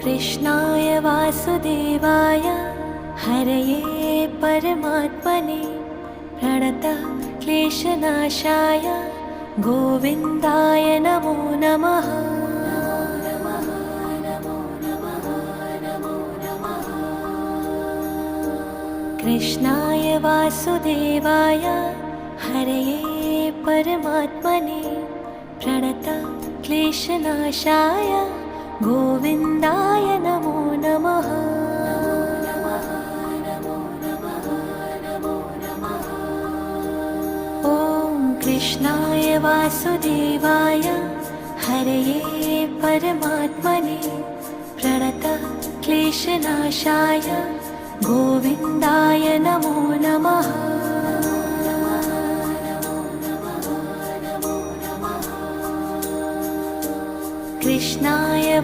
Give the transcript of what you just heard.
कृष्णाय वासुदेवाय हरये परमात्मने प्रणतः क्लेशनाशाय गोविन्दाय नमो नमः। कृष्णाय वासुदेवाय हरये परमात्मने प्रणतः क्लेशनाशाय गोविन्दाय नमो नमः। ॐ कृष्णाय वासुदेवाय हरये परमात्मने प्रणतः क्लेशनाशाय गोविन्दाय नमो नमः। कृष्णाय